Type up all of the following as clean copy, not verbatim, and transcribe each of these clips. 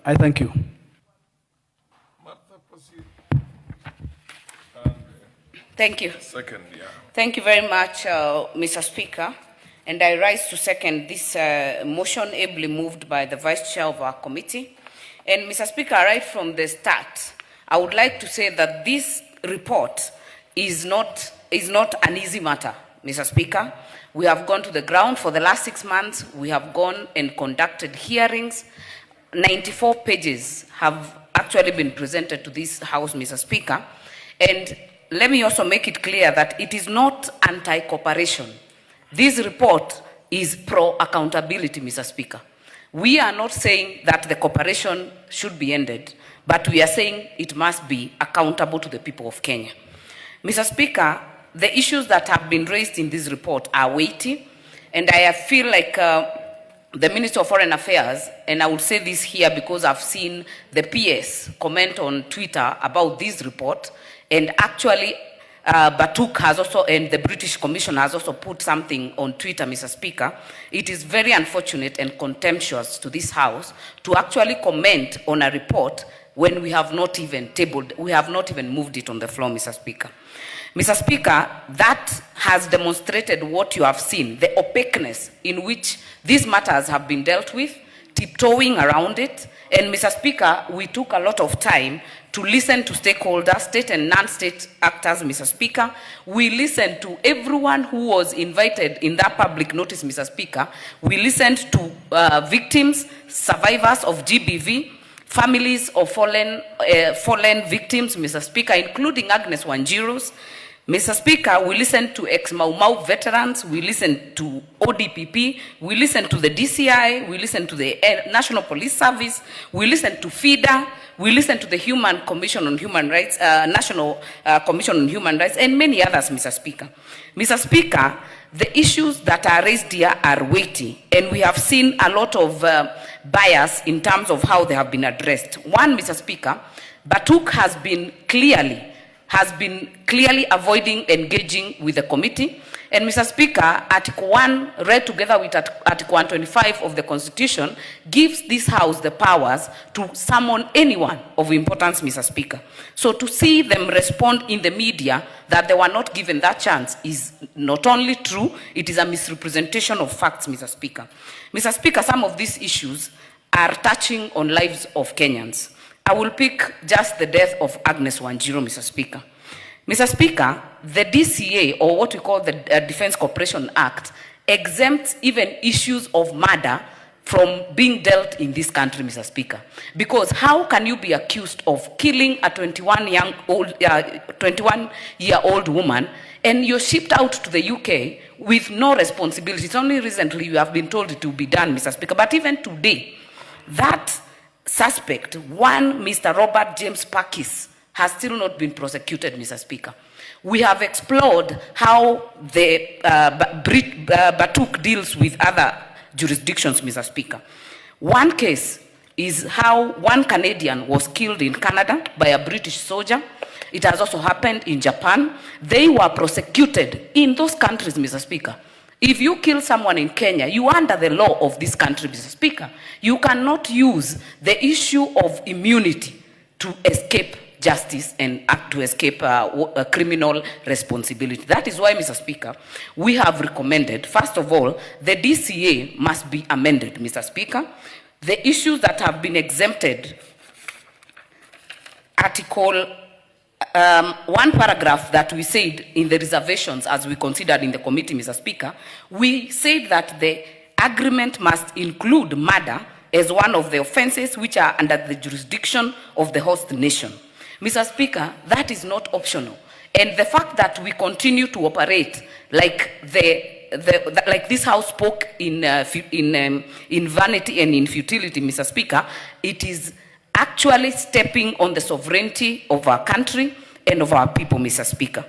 I thank you. Thank you. Second, yeah. Thank you very much, Mr. Speaker. And I rise to second this motion ably moved by the Vice Chair of our committee. And Mr. Speaker, right from the start, I would like to say that this report is not an easy matter, Mr. Speaker. We have gone to the ground for the last 6 months. We have gone and conducted hearings. 94 pages have actually been presented to this House, Mr. Speaker. And let me also make it clear that it is not anti-cooperation. This report is pro-accountability, Mr. Speaker. We are not saying that the cooperation should be ended, but we are saying it must be accountable to the people of Kenya. Mr. Speaker, the issues that have been raised in this report are weighty, and I feel like the Minister of Foreign Affairs, and I will say this here because I've seen the PS comment on Twitter about this report, and actually Batuk has also, and the British Commission has also put something on Twitter, Mr. Speaker. It is very unfortunate and contemptuous to this House to actually comment on a report when we have not even moved it on the floor, Mr. Speaker. Mr. Speaker, that has demonstrated what you have seen, the opaqueness in which these matters have been dealt with, tiptoeing around it. And Mr. Speaker, we took a lot of time to listen to stakeholders, state and non-state actors, Mr. Speaker. We listened to everyone who was invited in that public notice, Mr. Speaker. We listened to victims, survivors of GBV, families of fallen victims, Mr. Speaker, including Agnes Wanjiru's. Mr. Speaker, we listened to ex-Mau Mau veterans, we listened to ODPP, we listened to the DCI, we listened to the National Police Service, we listened to FIDA, we listened to the Human Commission on Human Rights, National Commission on Human Rights, and many others, Mr. Speaker. Mr. Speaker, the issues that are raised here are weighty, and we have seen a lot of bias in terms of how they have been addressed. One, Mr. Speaker, Batuk has been clearly avoiding engaging with the committee. And Mr. Speaker, Article 1, read together with Article 125 of the Constitution, gives this House the powers to summon anyone of importance, Mr. Speaker. So to see them respond in the media that they were not given that chance is not only true, it is a misrepresentation of facts, Mr. Speaker. Mr. Speaker, some of these issues are touching on lives of Kenyans. I will pick just the death of Agnes Wanjiru, Mr. Speaker. Mr. Speaker, the DCA, or what we call the Defense Cooperation Act, exempts even issues of murder from being dealt in this country, Mr. Speaker. Because how can you be accused of killing a 21-year-old woman and you're shipped out to the UK with no responsibility? It's only recently you have been told it will be done, Mr. Speaker. But even today, that suspect, one Mr. Robert James Pakis, has still not been prosecuted, Mr. Speaker. We have explored how the Batuk deals with other jurisdictions, Mr. Speaker. One case is how one Canadian was killed in Canada by a British soldier. It has also happened in Japan. They were prosecuted in those countries, Mr. Speaker. If you kill someone in Kenya, you are under the law of this country, Mr. Speaker. You cannot use the issue of immunity to escape justice and to escape criminal responsibility. That is why, Mr. Speaker, we have recommended, first of all, the DCA must be amended, Mr. Speaker. The issues that have been exempted, Article one paragraph that we said in the reservations as we considered in the committee, Mr. Speaker, we said that the agreement must include murder as one of the offenses which are under the jurisdiction of the host nation. Mr. Speaker, that is not optional. And the fact that we continue to operate like like this House spoke in vanity and in futility, Mr. Speaker, it is actually stepping on the sovereignty of our country and of our people, Mr. Speaker.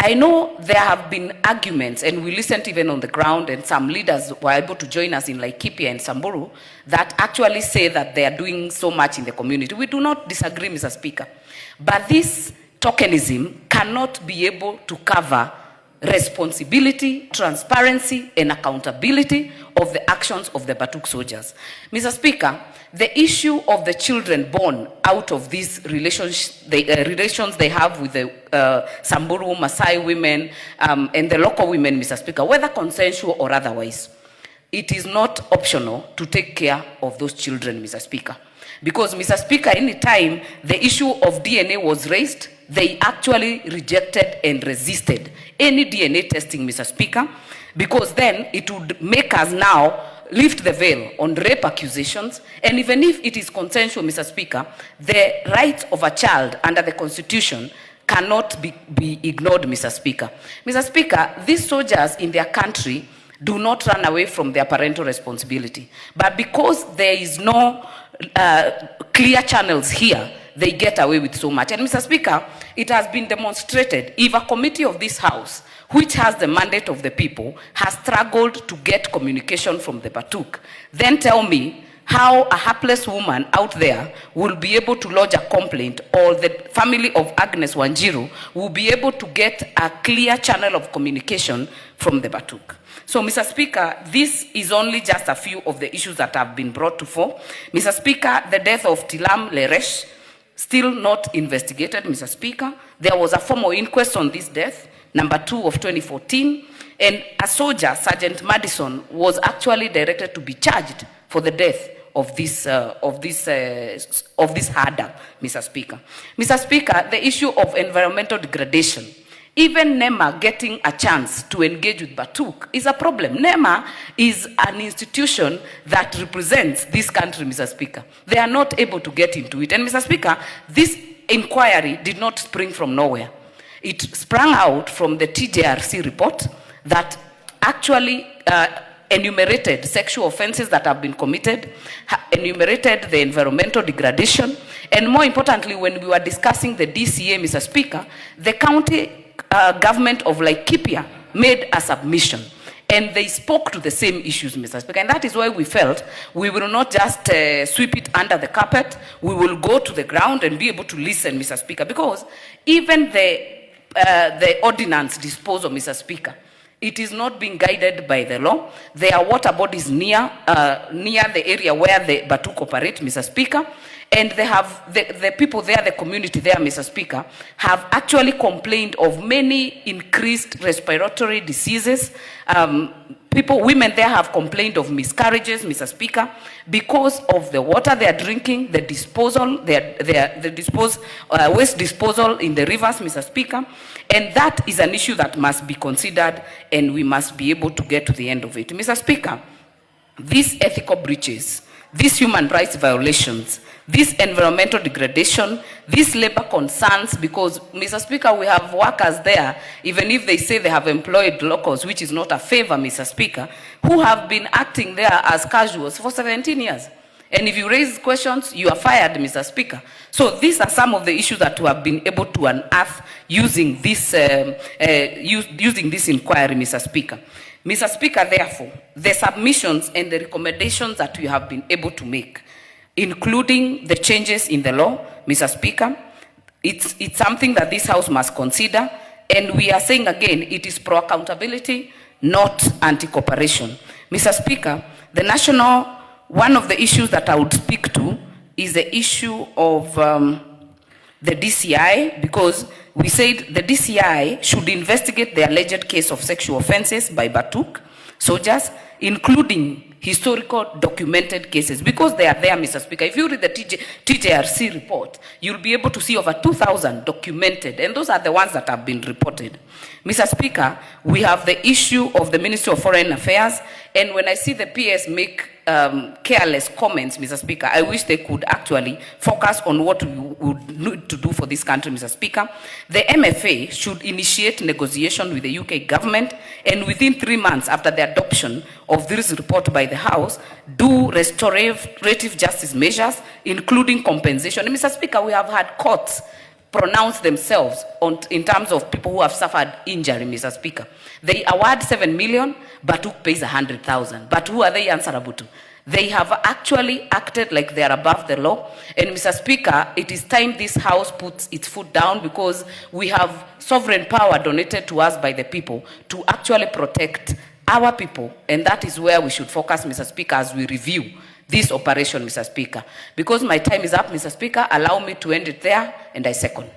I know there have been arguments, and we listened even on the ground, and some leaders were able to join us in Laikipia and Samburu, that actually say that they are doing so much in the community. We do not disagree, Mr. Speaker. But this tokenism cannot be able to cover responsibility, transparency, and accountability of the actions of the Batuk soldiers. Mr. Speaker, the issue of the children born out of these relations they have with the Samburu, Maasai women, and the local women, Mr. Speaker, whether consensual or otherwise, it is not optional to take care of those children, Mr. Speaker. Because, Mr. Speaker, any time the issue of DNA was raised, they actually rejected and resisted any DNA testing, Mr. Speaker, because then it would make us now lift the veil on rape accusations, and even if it is consensual, Mr. Speaker, the rights of a child under the Constitution cannot be ignored, Mr. Speaker. Mr. Speaker, these soldiers in their country do not run away from their parental responsibility. But because there is no clear channels here, they get away with so much. And Mr. Speaker, it has been demonstrated, if a committee of this House, which has the mandate of the people, has struggled to get communication from the Batuk, then tell me how a hapless woman out there will be able to lodge a complaint, or the family of Agnes Wanjiru will be able to get a clear channel of communication from the Batuk. So, Mr. Speaker, this is only just a few of the issues that have been brought to fore. Mr. Speaker, the death of Tilam Leresh, still not investigated, Mr. Speaker. There was a formal inquest on this death, number 2 of 2014, and a soldier, Sergeant Madison, was actually directed to be charged for the death of this herder, Mr. Speaker. Mr. Speaker, the issue of environmental degradation, even NEMA getting a chance to engage with Batuk is a problem. NEMA is an institution that represents this country, Mr. Speaker. They are not able to get into it. And Mr. Speaker, this inquiry did not spring from nowhere. It sprang out from the TJRC report that actually enumerated sexual offenses that have been committed, enumerated the environmental degradation, and more importantly, when we were discussing the DCA, Mr. Speaker, the county government of Laikipia made a submission, and they spoke to the same issues, Mr. Speaker, and that is why we felt we will not just sweep it under the carpet. We will go to the ground and be able to listen, Mr. Speaker, because even the ordinance disposal, Mr. Speaker, it is not being guided by the law. There are water bodies near the area where the Batuk operate, Mr. Speaker, and they have the people there, the community there, Mr. Speaker, have actually complained of many increased respiratory diseases. Women there have complained of miscarriages, Mr. Speaker, because of the water they are drinking, the disposal, waste disposal in the rivers, Mr. Speaker, and that is an issue that must be considered, and we must be able to get to the end of it. Mr. Speaker, these ethical breaches, these human rights violations, this environmental degradation, these labor concerns, because, Mr. Speaker, we have workers there, even if they say they have employed locals, which is not a favor, Mr. Speaker, who have been acting there as casuals for 17 years. And if you raise questions, you are fired, Mr. Speaker. So these are some of the issues that we have been able to unearth using this inquiry, Mr. Speaker. Mr. Speaker, therefore, the submissions and the recommendations that we have been able to make, including the changes in the law, Mr. Speaker, it's something that this House must consider, and we are saying again, it is pro-accountability, not anti-cooperation. Mr. Speaker, one of the issues that I would speak to is the issue of the DCI, because we said the DCI should investigate the alleged case of sexual offenses by Batuk soldiers, including historical documented cases, because they are there, Mr. Speaker. If you read the TJRC report, you'll be able to see over 2,000 documented, and those are the ones that have been reported. Mr. Speaker, we have the issue of the Ministry of Foreign Affairs, and when I see the PS make careless comments, Mr. Speaker, I wish they could actually focus on what we would need to do for this country, Mr. Speaker. The MFA should initiate negotiation with the UK government, and within 3 months after the adoption of this report by the House, do restorative justice measures, including compensation. And Mr. Speaker, we have had courts pronounce themselves in terms of people who have suffered injury, Mr. Speaker. They award 7 million, Batuk pays 100,000. But who are they answerable to? They have actually acted like they are above the law. And Mr. Speaker, it is time this House puts its foot down, because we have sovereign power donated to us by the people to actually protect our people. And that is where we should focus, Mr. Speaker, as we review this operation, Mr. Speaker. Because my time is up, Mr. Speaker, allow me to end it there, and I second.